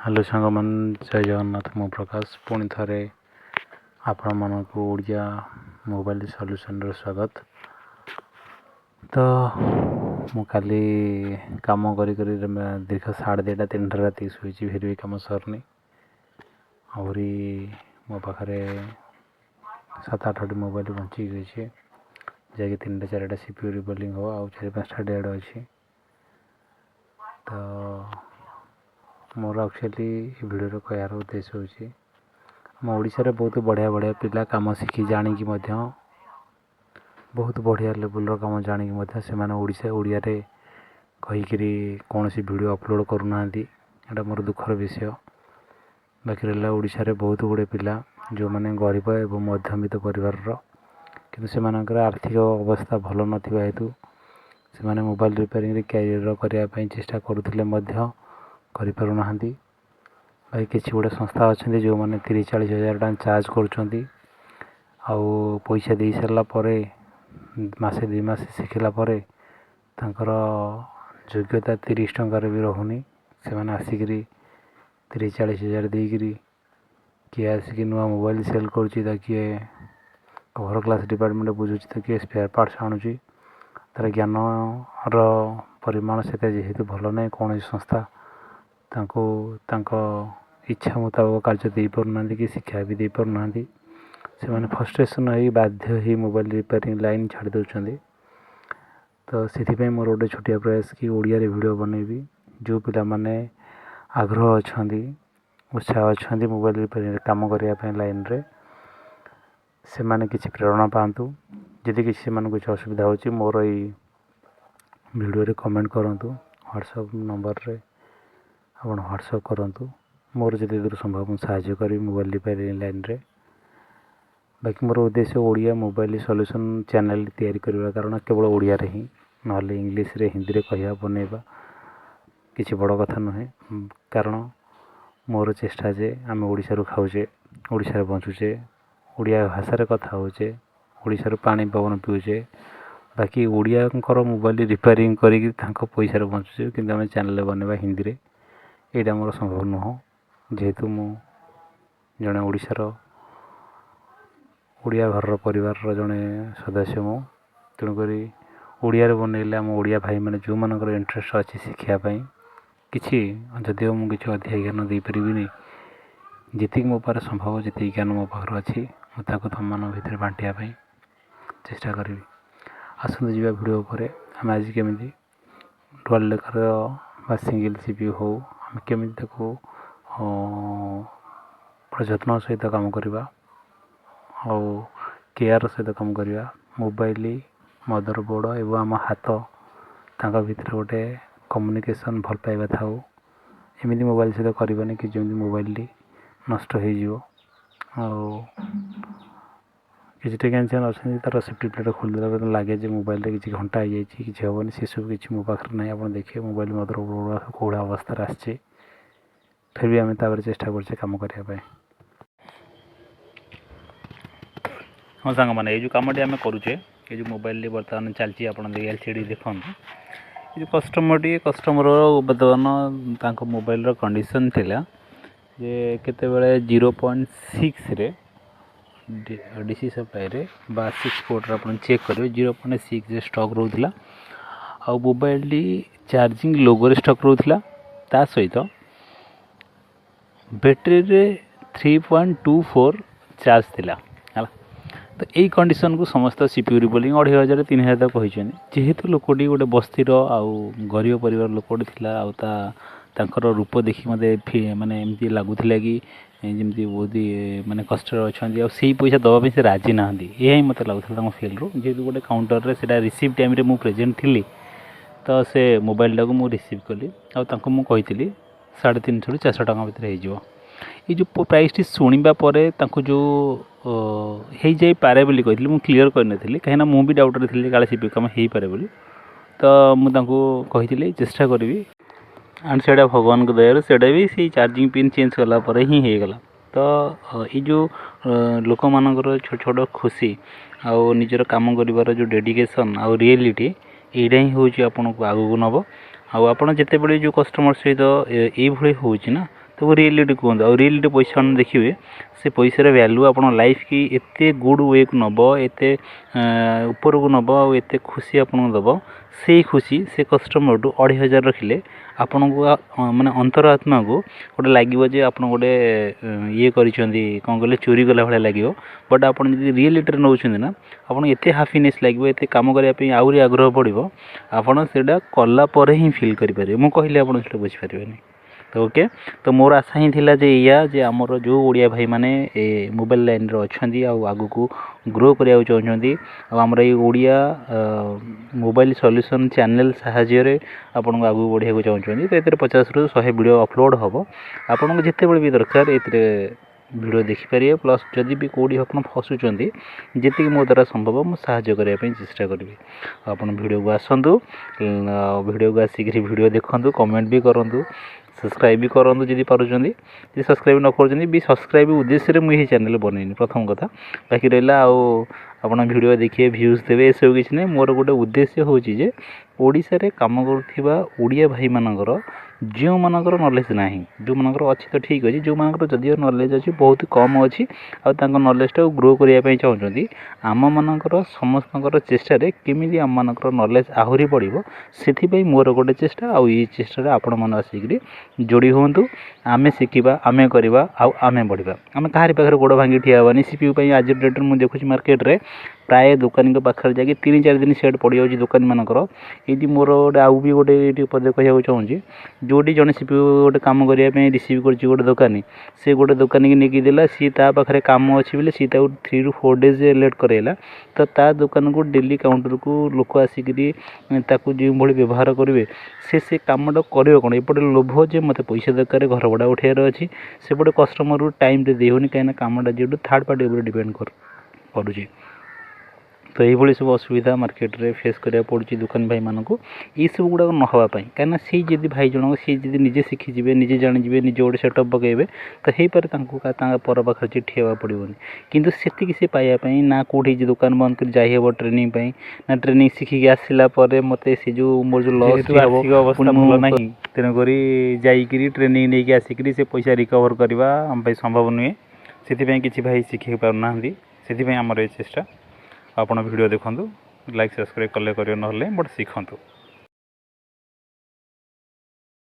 Hello सांग मन जय जगन्नाथ मु प्रकाश पुणी थे आपण मानक ओडिया मोबाइल सॉल्यूशन स्वागत। तो मु काली काम करी दीर्घ 2:30 3 राति शुई फिर भी कम सरनी आहरी मो पाखे 7-8 मोबाइल बची गई जैक 3-4टा सीपीयू रिबलिंग हो आ 4-5टा डेड अच्छी। तो मोर एक्चुअली भिडियो कहर उद्देश्य होची आम ओडिशा बहुत बढ़िया बढ़िया पिला काम शिखी जानिकी बहुत बढ़िया लेवल काम जानिकी से ओडिशा ओडिया रे कहीकि कौन सी वीडियो अपलोड करूना एटा मोर दुखर विषय। बाकी रहा ओडिशा रे बहुत गुड़े पिला जो मैंने गरीब एवं मध्यमित परिवार किंतु से आर्थिक अवस्था भल नथिबा हेतु से मोबाइल रिपेयरिंग कैरियर करने चेष्टा करुले भाई किसी गोटे संस्था अच्छा जो मैंने 30-40 हज़ार टाँग चार्ज कर पैसा दे सारा मसे 2 मास शिखला योग्यता 30 टंकार भी रोनी से आसिक 30-40 हज़ार देकरी किए आसिक नुआ मोबाइल सेल कर किए कवर ग्लास डिपार्टमेंट बुझुची तो किए स्पेयर पार्ट्स आणुची तार ज्ञान परिमाण से जेहेतु भल ना कौन संस्था इच्छा मुताबक कार्य दे पारना कि शिक्षा भी दे पारना से फ्रस्ट्रेशन हो बाध्य ही मोबाइल रिपेयरिंग लाइन छाड़ी दौरान। तो से मोर गोटे छोटिया प्रयास कि ओडिया वीडियो बनैबी जो पिला माने आग्रह अच्छा उत्साह अच्छा मोबाइल रिपेयरिंग काम करने लाइन रे से माने किसी प्रेरणा पातु जदि किसी असुविधा हो मोर ये वीडियो रे कमेंट करूँ व्हाट्सएप नंबर रे आपण व्हाट्सएप करूँ मोर जदि दूर संभव साहाय्य करी मोबाइल रिपेयरिंग लाइन रे। बाकी मोर उद्देश्य ओडिया मोबाइल सॉल्यूशन चैनल तैयारी करने कारण केवल ओडिया रे ही ना इंग्लिश रे हिंदी रे कहवा बनैबा किसी बड़ कथा नुहे कारण मोर चेष्टा जे आम ओडिशा रू खाऊचे ओडिशा बंचुचे ओडिया भाषा रे कथा होचे ओडिशा रू पानी पवन पीऊचे बाकी ओडिया मोबाइल रिपेयरिंग करी पैसा बंचुचे कि आम चैनल बनवा हिंदी रे यहाँ मोर संभव नुह जेहेतु मु जड़े ओडिशार ओडिया घर परिवार जड़े सदस्य मु तेणुक ओडिया बनइले आम ओडिया भाई मैंने जो मान इंटरेस्ट अच्छी शिखापी कि जदिव मुझे किसी अधिक ज्ञान दे पारिनी जी मो पार संभव जी ज्ञान मो पाखे अच्छी मुझे तुम मान भर बांटापी चेष्टा करी। आसतु जा भिडियो पर आम आज केमी डुआल डेकर सिंगल सीपीयू हो आम केमी जत्न सहित काम करवा केयर सहित काम करवा मोबाइल मदरबोर्ड एवं आम हाथ भीतर गोटे कम्युनिकेशन भल पाइबा था एमती मोबाइल सहित करवानी कि जमी मोबाइल नष्ट हो किसी टेक्निशियन अच्छा तार सेफ्टी प्लेट खोलदेला लगे मोबाइल किसी घंटा हो किसी हेनी से सब किसी मो पाखे ना आप देखिए मोबाइल मदरबोर्ड कौड़ा अवस्था आसी फिर भी आम चेष्टा करछे काम करने। हाँ सांग मैंने ये जो कमटी आम करुचे ये जो मोबाइल बर्तमान चलती आप एलसीडी देखो ये कस्टमर बर्तमान मोबाइल कंडीशन थिला जे केतेबेले 0.6 रे डीसी सप्लाई रे 6 पोर्ट आप चेक करेंगे 0.6 स्टॉक रोला आ मोबाइल चार्जिंग लोगो स्टॉक रोला ता सहित बैटेरी रे 3.24 चार्ज थिला है। तो यही कंडीशन को समस्त सीपीयू रिबलिंग 2500-3000 तक कहते जेहेतु लोकटी गोटे बस्तीर आउ गरीब परिवार लोकटी थिला तांकर रूप देखी मत माने एमती लगुला कि जमी बहुत माने कष्ट अच्छा से पैसा दवाई से राजी ना यही मत लगुला फिल रू जेहतु गोटे काउंटर रे सेटा रिसीव टाइम रे मु प्रेजेंट थी तो से मोबाइल टाक मु रिसीव कली कही 350-400 टका भितर हो ये जो प्राइस टी शुणा जो हो जाए पारे बोली कही मुझे क्लीयर करनी कहीं मुझे डाउट थी काले सीपीयू कम हो पारे बोली तो मुझे चेष्टा करी एंड से भगवान को दया से भी से चार्जिंग पिन चेंज कलापर ही होगला। तो ये जो लोक मानकर छोट छोट खुशी आउ निजर काम कर जो डेडिकेशन आउ रियलिटी यहाँ ही हूँ आपन को आगू नब आप जिते बड़े जो कस्टमर सहित ये होना तो रियलिटी कहते और रियलिटी पैसा देखिए से पैसार वैल्यू आप लाइफ की एत गुड वे को नब एत ऊपर को नब आते खुशी आपको दब से खुशी से कस्टमर टू 2500 रखिले आपण को माने अंतरात्मा को गोटे लगे आप गोटे ये कौन कहले चोरी कला भाई लगे बट आप रियलिटी नौ ना आपन एते हैप्पीनेस लगे एत कम करने आहरी आग्रह पड़ो आपड़ से कलापर ही फिल करेंगे मुझे कहले आप बुझीपारे तो ओके तो मोर आशा ही थिला जे या जे आमर जो ओडिया भाई माने मोबाइल लाइन रे अछंदी आ आगु को ग्रो करिया चाहछंदी आ हमरा ये ओडिया मोबाइल सॉल्यूशन चैनल सहाय्य रे आपन आगु बढ़िया को चाहछंदी तो एते 50 रु 100 वीडियो अपलोड हबो आपन को जेते बेले भी दरकार एते वीडियो देखिपारे प्लस जदि भी कोडी आपन फसुचंदी जेति मो द्वारा संभव मु सहाय्य करिया पे चेष्टा करबी आपन वीडियो को आसंतु वीडियो को आसिक वीडियो देखंतु कमेंट भी करंतु सब्सक्राइब भी करूँ जदि पार्टी जी सब्सक्राइब न कर भी सब्सक्राइब उद्देश्य मुझे चैनल बनईनी प्रथम कथा बाकी रहा आपन वीडियो देखिए व्यूज देवे ये सब किसी नहीं मोर गोटे उद्देश्य हूँ जे ओडिशा रे काम करुवा ओडिया भाई मानकर जो मानकर नॉलेज ना जो मानकर अच्छी तो ठीक अच्छे जो मानकर जदिव नॉलेज अच्छी बहुत कम अच्छी नॉलेज ग्रो करने चाहते आम मानकर समस्त चेष्टा केमी आम मानकर नॉलेज आहरी बढ़ो से मोर गोटे चेष्टा आउ ये चेष्टा आपण मैंने आसिक जोड़ी हूँ आमे शिखा आमे करवा आमे बढ़ा आम कहार पाखे गोड़ भांगी ठिया हेनी सीपीयू आज डेट में देखुची मार्केट रे प्राय दुकानी पाखे जाकि 3-4 दिन सेट पड़ जाऊँगी दुकानी मानकर ये मोर गोटे आउ भी गोटे पदे कह चाहूँगी जोटी जन सीपीयू गोटे कम करने रिसीव कर गोटे दुकानी से गोटे दुकानी की लेकिन देला सी ता पाखे काम अच्छी बोले सी 3 ରୁ 4 डेज लेट कराइला तो ता दुकान को डेली काउंटर को लोक आसिक जो भाई व्यवहार करेंगे से कमटा कर कौन एपटे लोभ जे मत पैसा दरकार घर भड़ा उठार अच्छी सेपटे कस्टमर टाइम देनी कहीं कमटा जेहू थर्ड पार्टी उपर डिपेंड करुँची तो ये सब असुविधा मार्केट रे फेस करा पड़ी दुकान भाई मानक ये सब गुड़ाक नहापी कहीं सी जब भाई जनक सी जब निजे शिखिजे निजे जाणीजे निजे गोटे सेटअप पकड़े तो हो पारे पर पाखे चिट्ठी हाँ पड़ोनी कितु से पाइबापी ना कौटी दुकान बंद कर जाइए ट्रेनिंग ना ट्रेनिंग शिखिकी आसला मत से जो मोर जो लस ना तेणुक जाकि ट्रेनिंग नहीं आसिक से पैसा रिकवर करवा आम संभव नुहे से किसी भाई शिखी पारना से आमर ये चेष्टा आपण वीडियो देखंतु लाइक सब्सक्राइब कले करियो नहले बट शिखंतु।